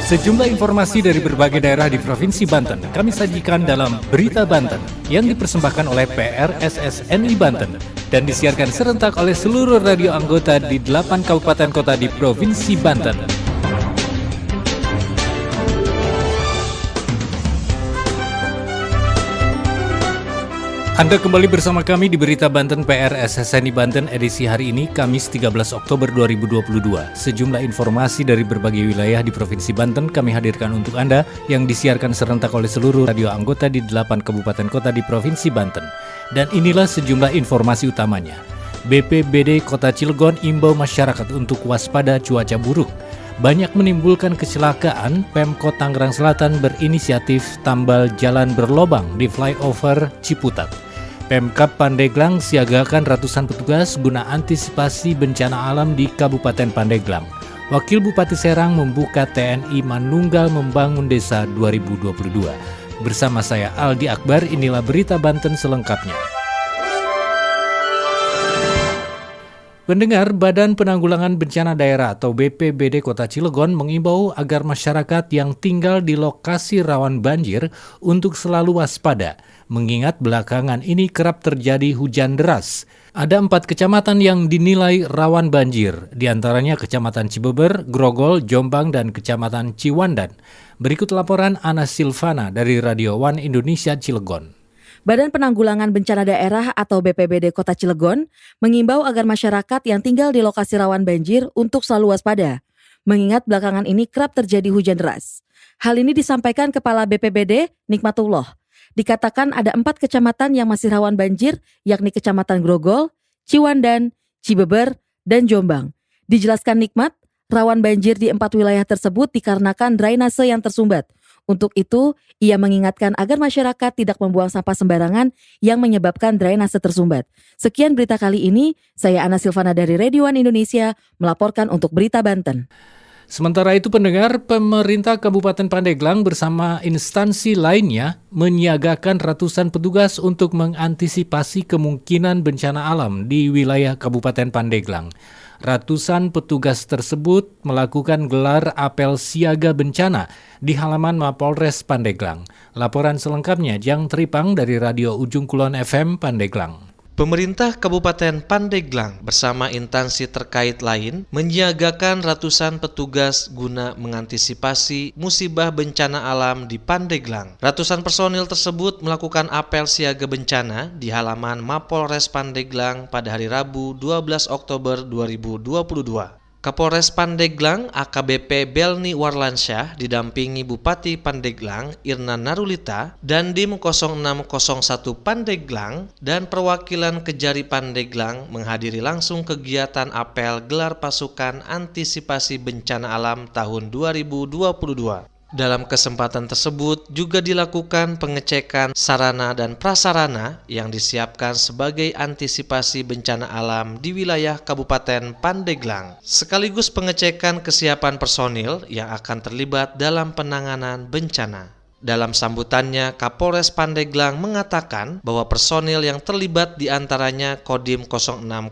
Sejumlah informasi dari berbagai daerah di Provinsi Banten kami sajikan dalam Berita Banten yang dipersembahkan oleh PRSSNI Banten dan disiarkan serentak oleh seluruh radio anggota di 8 kabupaten kota di Provinsi Banten. Anda kembali bersama kami di Berita Banten PRSSNI Banten edisi hari ini, Kamis 13 Oktober 2022. Sejumlah informasi dari berbagai wilayah di Provinsi Banten kami hadirkan untuk Anda yang disiarkan serentak oleh seluruh radio anggota di 8 kabupaten kota di Provinsi Banten. Dan inilah sejumlah informasi utamanya. BPBD Kota Cilegon imbau masyarakat untuk waspada cuaca buruk. Banyak menimbulkan kecelakaan, Pemkot Tangerang Selatan berinisiatif tambal jalan berlobang di flyover Ciputat. Pemkab Pandeglang siagakan ratusan petugas guna antisipasi bencana alam di Kabupaten Pandeglang. Wakil Bupati Serang membuka TNI Manunggal Membangun Desa 2022. Bersama saya Aldi Akbar, inilah Berita Banten selengkapnya. Pendengar, Badan Penanggulangan Bencana Daerah atau BPBD Kota Cilegon mengimbau agar masyarakat yang tinggal di lokasi rawan banjir untuk selalu waspada, mengingat belakangan ini kerap terjadi hujan deras. Ada 4 kecamatan yang dinilai rawan banjir, diantaranya Kecamatan Cibeber, Grogol, Jombang, dan Kecamatan Ciwandan. Berikut laporan Ana Silvana dari Radio One Indonesia Cilegon. Badan Penanggulangan Bencana Daerah atau BPBD Kota Cilegon mengimbau agar masyarakat yang tinggal di lokasi rawan banjir untuk selalu waspada, mengingat belakangan ini kerap terjadi hujan deras. Hal ini disampaikan Kepala BPBD Nikmatullah. Dikatakan ada 4 kecamatan yang masih rawan banjir, yakni Kecamatan Grogol, Ciwandan, Cibeber, dan Jombang. Dijelaskan Nikmat, rawan banjir di 4 wilayah tersebut dikarenakan drainase yang tersumbat. Untuk itu, ia mengingatkan agar masyarakat tidak membuang sampah sembarangan yang menyebabkan drainase tersumbat. Sekian berita kali ini, saya Ana Silvana dari Radio One Indonesia melaporkan untuk Berita Banten. Sementara itu pendengar, pemerintah Kabupaten Pandeglang bersama instansi lainnya menyiagakan ratusan petugas untuk mengantisipasi kemungkinan bencana alam di wilayah Kabupaten Pandeglang. Ratusan petugas tersebut melakukan gelar apel siaga bencana di halaman Mapolres Pandeglang. Laporan selengkapnya Jang Tripang dari Radio Ujung Kulon FM Pandeglang. Pemerintah Kabupaten Pandeglang bersama instansi terkait lain menyiagakan ratusan petugas guna mengantisipasi musibah bencana alam di Pandeglang. Ratusan personil tersebut melakukan apel siaga bencana di halaman Mapolres Pandeglang pada hari Rabu 12 Oktober 2022. Kapolres Pandeglang AKBP Belni Warlansyah didampingi Bupati Pandeglang Irna Narulita dan Dim 0601 Pandeglang dan perwakilan Kejari Pandeglang menghadiri langsung kegiatan apel gelar pasukan antisipasi bencana alam tahun 2022. Dalam kesempatan tersebut juga dilakukan pengecekan sarana dan prasarana yang disiapkan sebagai antisipasi bencana alam di wilayah Kabupaten Pandeglang, sekaligus pengecekan kesiapan personil yang akan terlibat dalam penanganan bencana. Dalam sambutannya, Kapolres Pandeglang mengatakan bahwa personil yang terlibat diantaranya Kodim 0601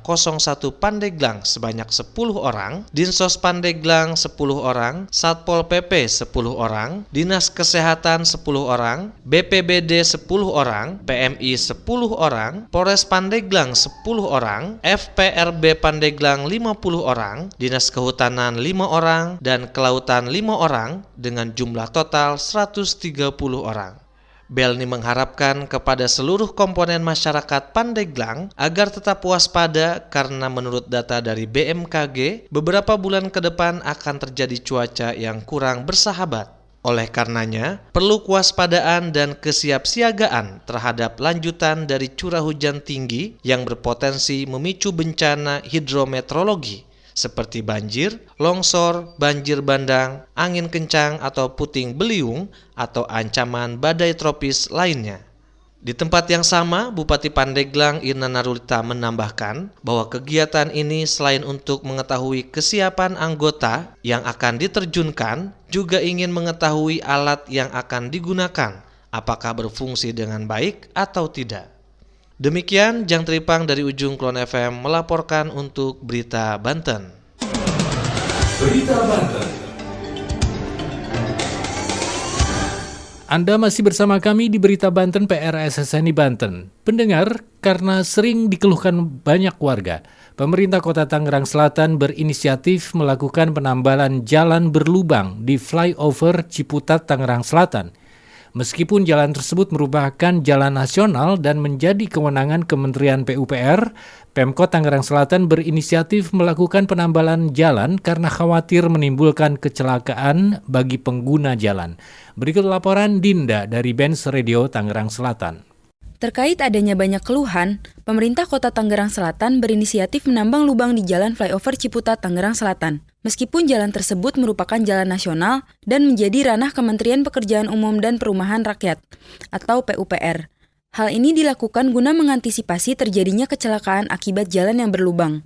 Pandeglang sebanyak 10 orang, Dinsos Pandeglang 10 orang, Satpol PP 10 orang, Dinas Kesehatan 10 orang, BPBD 10 orang, PMI 10 orang, Polres Pandeglang 10 orang, FPRB Pandeglang 50 orang, Dinas Kehutanan 5 orang, dan Kelautan 5 orang dengan jumlah total 130 orang. Belni mengharapkan kepada seluruh komponen masyarakat Pandeglang agar tetap waspada karena menurut data dari BMKG, beberapa bulan ke depan akan terjadi cuaca yang kurang bersahabat. Oleh karenanya, perlu kewaspadaan dan kesiapsiagaan terhadap lanjutan dari curah hujan tinggi yang berpotensi memicu bencana hidrometeorologi seperti banjir, longsor, banjir bandang, angin kencang atau puting beliung, atau ancaman badai tropis lainnya. Di tempat yang sama, Bupati Pandeglang Irna Narulita menambahkan bahwa kegiatan ini selain untuk mengetahui kesiapan anggota yang akan diterjunkan, juga ingin mengetahui alat yang akan digunakan, apakah berfungsi dengan baik atau tidak. Demikian Jang Tripang dari Ujung Kulon FM melaporkan untuk Berita Banten. Berita Banten. Anda masih bersama kami di Berita Banten PRSSNI Banten. Pendengar, karena sering dikeluhkan banyak warga, pemerintah Kota Tangerang Selatan berinisiatif melakukan penambalan jalan berlubang di flyover Ciputat Tangerang Selatan. Meskipun jalan tersebut merupakan jalan nasional dan menjadi kewenangan Kementerian PUPR, Pemkot Tangerang Selatan berinisiatif melakukan penambalan jalan karena khawatir menimbulkan kecelakaan bagi pengguna jalan. Berikut laporan Dinda dari Benz Radio Tangerang Selatan. Terkait adanya banyak keluhan, pemerintah Kota Tangerang Selatan berinisiatif menambang lubang di jalan flyover Ciputat Tangerang Selatan. Meskipun jalan tersebut merupakan jalan nasional dan menjadi ranah Kementerian Pekerjaan Umum dan Perumahan Rakyat atau PUPR. Hal ini dilakukan guna mengantisipasi terjadinya kecelakaan akibat jalan yang berlubang.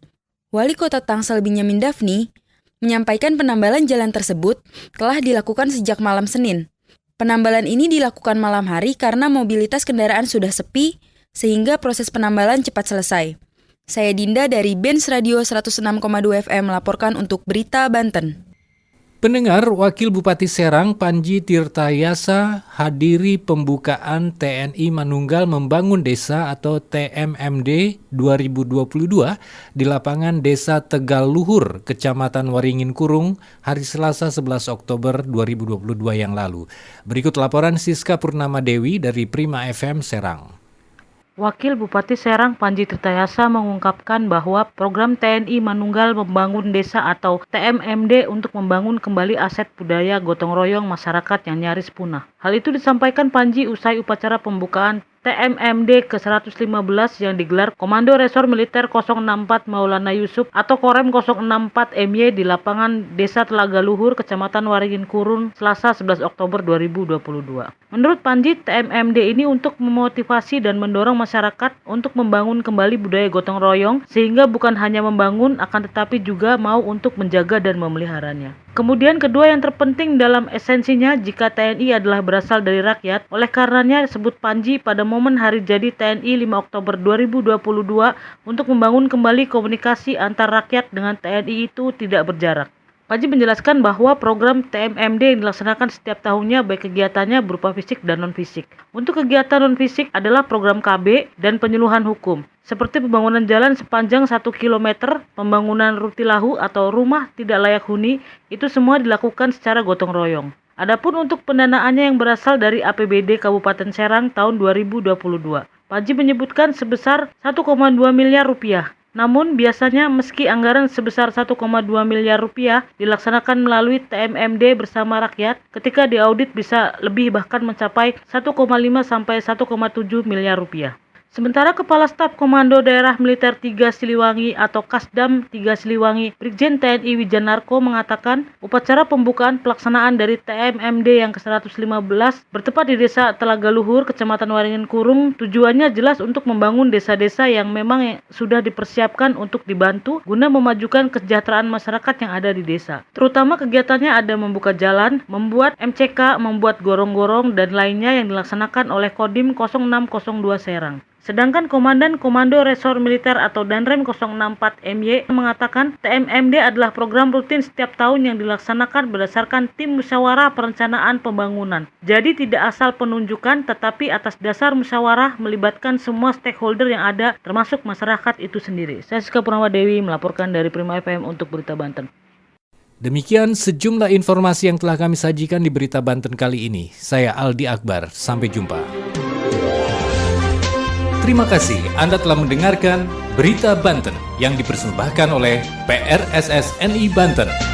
Wali Kota Tangsel Binyamin Dafni menyampaikan penambalan jalan tersebut telah dilakukan sejak malam Senin. Penambalan ini dilakukan malam hari karena mobilitas kendaraan sudah sepi sehingga proses penambalan cepat selesai. Saya Dinda dari Benz Radio 106,2 FM melaporkan untuk Berita Banten. Pendengar, Wakil Bupati Serang Panji Tirtayasa hadiri pembukaan TNI Manunggal Membangun Desa atau TMMD 2022 di lapangan Desa Tegal Luhur, Kecamatan Waringin Kurung, hari Selasa 11 Oktober 2022 yang lalu. Berikut laporan Siska Purnama Dewi dari Prima FM Serang. Wakil Bupati Serang Panji Tirtayasa mengungkapkan bahwa program TNI Manunggal Membangun Desa atau TMMD untuk membangun kembali aset budaya gotong royong masyarakat yang nyaris punah. Hal itu disampaikan Panji usai upacara pembukaan TMMD ke-115 yang digelar Komando Resor Militer 064 Maulana Yusuf atau Korem 064 MY di lapangan Desa Telaga Luhur, Kecamatan Waringin Kurung, Selasa 11 Oktober 2022. Menurut Panji, TMMD ini untuk memotivasi dan mendorong masyarakat untuk membangun kembali budaya gotong royong sehingga bukan hanya membangun akan tetapi juga mau untuk menjaga dan memeliharanya. Kemudian kedua yang terpenting dalam esensinya jika TNI adalah berasal dari rakyat, oleh karenanya disebut Panji pada momen hari jadi TNI 5 Oktober 2022 untuk membangun kembali komunikasi antar rakyat dengan TNI itu tidak berjarak. Panji menjelaskan bahwa program TMMD yang dilaksanakan setiap tahunnya baik kegiatannya berupa fisik dan non-fisik. Untuk kegiatan non-fisik adalah program KB dan penyuluhan hukum, seperti pembangunan jalan sepanjang 1 km, pembangunan rutilahu atau rumah tidak layak huni, itu semua dilakukan secara gotong royong. Adapun untuk pendanaannya yang berasal dari APBD Kabupaten Serang tahun 2022, Panji menyebutkan sebesar 1,2 miliar rupiah. Namun biasanya meski anggaran sebesar 1,2 miliar rupiah dilaksanakan melalui TMMD bersama rakyat, ketika diaudit bisa lebih bahkan mencapai 1,5 sampai 1,7 miliar rupiah. Sementara Kepala Staf Komando Daerah Militer 3 Siliwangi atau Kasdam 3 Siliwangi, Brigjen TNI Wijanarko mengatakan upacara pembukaan pelaksanaan dari TMMD yang ke-115 bertepat di Desa Telaga Luhur, Kecamatan Waringin Kurung, tujuannya jelas untuk membangun desa-desa yang memang sudah dipersiapkan untuk dibantu guna memajukan kesejahteraan masyarakat yang ada di desa. Terutama kegiatannya ada membuka jalan, membuat MCK, membuat gorong-gorong, dan lainnya yang dilaksanakan oleh Kodim 0602 Serang. Sedangkan Komandan Komando Resor Militer atau Danrem 064 MY mengatakan TMMD adalah program rutin setiap tahun yang dilaksanakan berdasarkan tim musyawarah perencanaan pembangunan. Jadi tidak asal penunjukan tetapi atas dasar musyawarah melibatkan semua stakeholder yang ada termasuk masyarakat itu sendiri. Saya Siska Purnama Dewi melaporkan dari Prima FM untuk Berita Banten. Demikian sejumlah informasi yang telah kami sajikan di Berita Banten kali ini. Saya Aldi Akbar, sampai jumpa. Terima kasih Anda telah mendengarkan Berita Banten yang dipersembahkan oleh PRSSNI Banten.